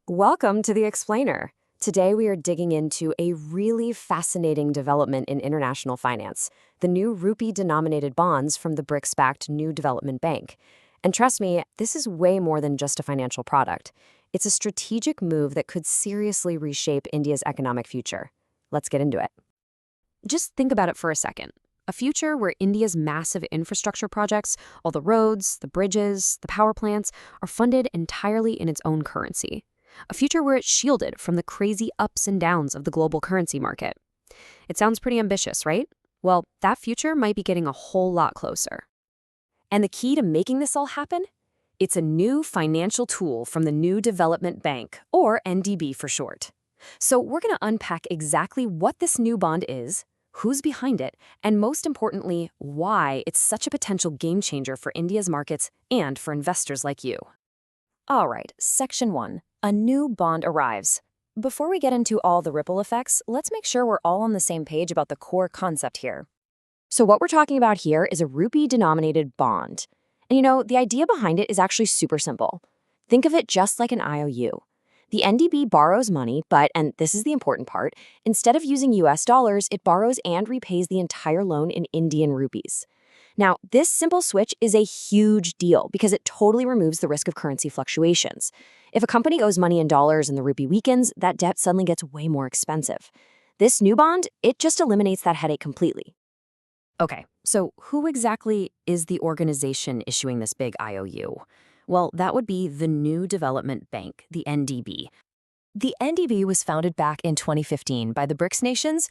Welcome to The Explainer. Today we are digging into a really fascinating development in international finance, the new rupee-denominated bonds from the BRICS-backed New Development Bank. And trust me, this is way more than just a financial product. It's a strategic move that could seriously reshape India's economic future. Let's get into it. Just think about it for a second. A future where India's massive infrastructure projects, all the roads, the bridges, the power plants, are funded entirely in its own currency. A future where it's shielded from the crazy ups and downs of the global currency market. It sounds pretty ambitious, right? Well, that future might be getting a whole lot closer. And the key to making this all happen? It's a new financial tool from the New Development Bank, or NDB for short. So we're going to unpack exactly what this new bond is, who's behind it, and most importantly, why it's such a potential game changer for India's markets and for investors like you. All right, Section 1. A new bond arrives. Before we get into all the ripple effects, let's make sure we're all on the same page about the core concept here. So what we're talking about here is a rupee-denominated bond. And the idea behind it is actually super simple. Think of it just like an IOU. The NDB borrows money, but, and this is the important part, instead of using US dollars, it borrows and repays the entire loan in Indian rupees. Now, this simple switch is a huge deal because it totally removes the risk of currency fluctuations. If a company owes money in dollars and the rupee weakens, that debt suddenly gets way more expensive. This new bond, it just eliminates that headache completely. Okay, so who exactly is the organization issuing this big IOU? Well, that would be the New Development Bank, the NDB. The NDB was founded back in 2015 by the BRICS nations,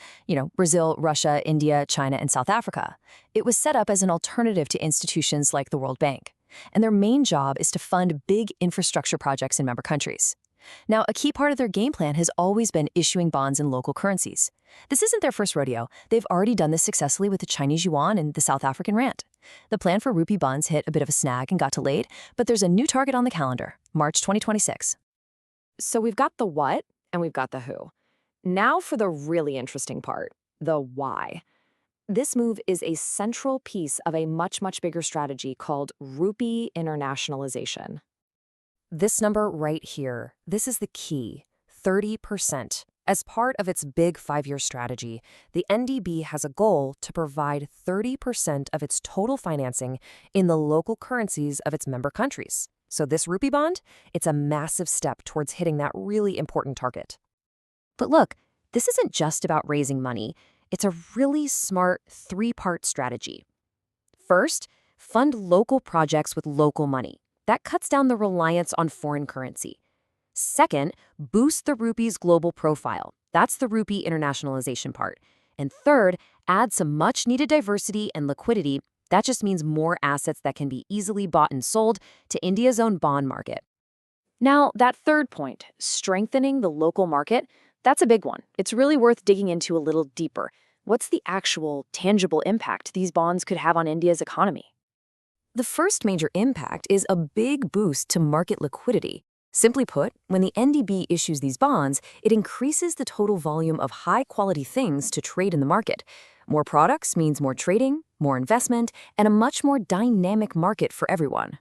Brazil, Russia, India, China, and South Africa. It was set up as an alternative to institutions like the World Bank, and their main job is to fund big infrastructure projects in member countries. Now, a key part of their game plan has always been issuing bonds in local currencies. This isn't their first rodeo. They've already done this successfully with the Chinese Yuan and the South African Rand. The plan for rupee bonds hit a bit of a snag and got delayed, but there's a new target on the calendar, March 2026. So we've got the what and we've got the who. Now for the really interesting part, the why. This move is a central piece of a much, much bigger strategy called rupee internationalization. This number right here, this is the key, 30%. As part of its big 5-year strategy, the NDB has a goal to provide 30% of its total financing in the local currencies of its member countries. So this rupee bond, it's a massive step towards hitting that really important target. But look, this isn't just about raising money. It's a really smart 3-part strategy. First, fund local projects with local money. That cuts down the reliance on foreign currency. Second, boost the rupee's global profile. That's the rupee internationalization part. And third, add some much-needed diversity and liquidity. That just means more assets that can be easily bought and sold to India's own bond market. Now, that third point, strengthening the local market, that's a big one. It's really worth digging into a little deeper. What's the actual, tangible impact these bonds could have on India's economy? The first major impact is a big boost to market liquidity. Simply put, when the NDB issues these bonds, it increases the total volume of high-quality things to trade in the market. More products means more trading, more investment, and a much more dynamic market for everyone.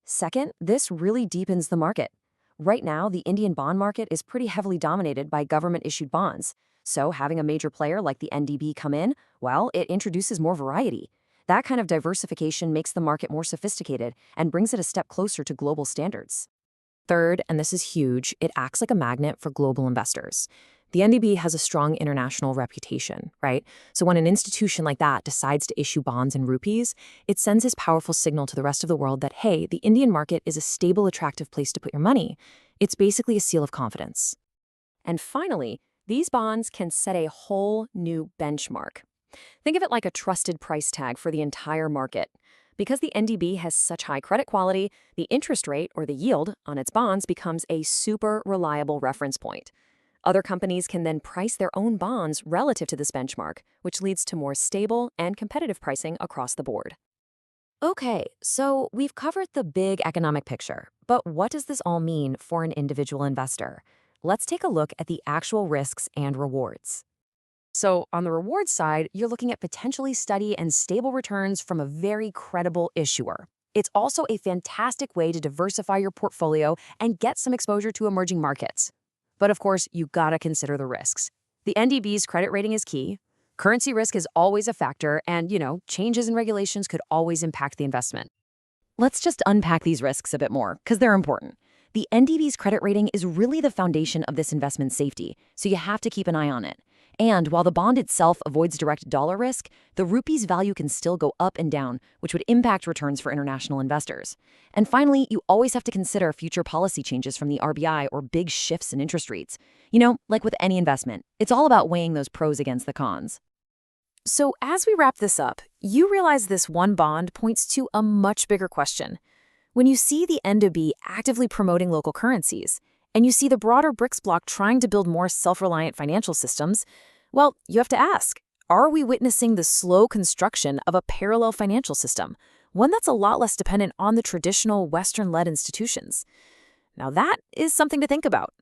Second, this really deepens the market. Right now, the Indian bond market is pretty heavily dominated by government-issued bonds. So having a major player like the NDB come in, well, it introduces more variety. That kind of diversification makes the market more sophisticated and brings it a step closer to global standards. Third, and this is huge, it acts like a magnet for global investors. The NDB has a strong international reputation, right? So when an institution like that decides to issue bonds in rupees, it sends this powerful signal to the rest of the world that, hey, the Indian market is a stable, attractive place to put your money. It's basically a seal of confidence. And finally, these bonds can set a whole new benchmark. Think of it like a trusted price tag for the entire market. Because the NDB has such high credit quality, the interest rate, or the yield, on its bonds becomes a super reliable reference point. Other companies can then price their own bonds relative to this benchmark, which leads to more stable and competitive pricing across the board. Okay, so we've covered the big economic picture, but what does this all mean for an individual investor? Let's take a look at the actual risks and rewards. So on the reward side, you're looking at potentially steady and stable returns from a very credible issuer. It's also a fantastic way to diversify your portfolio and get some exposure to emerging markets. But of course, you gotta consider the risks. The NDB's credit rating is key. Currency risk is always a factor, and, changes in regulations could always impact the investment. Let's just unpack these risks a bit more, because they're important. The NDB's credit rating is really the foundation of this investment safety, so you have to keep an eye on it. And while the bond itself avoids direct dollar risk, the rupee's value can still go up and down, which would impact returns for international investors. And finally, you always have to consider future policy changes from the RBI or big shifts in interest rates. Like with any investment, it's all about weighing those pros against the cons. So as we wrap this up, you realize this one bond points to a much bigger question. When you see the NDB actively promoting local currencies, and you see the broader BRICS bloc trying to build more self-reliant financial systems, well, you have to ask, are we witnessing the slow construction of a parallel financial system, one that's a lot less dependent on the traditional Western-led institutions? Now that is something to think about.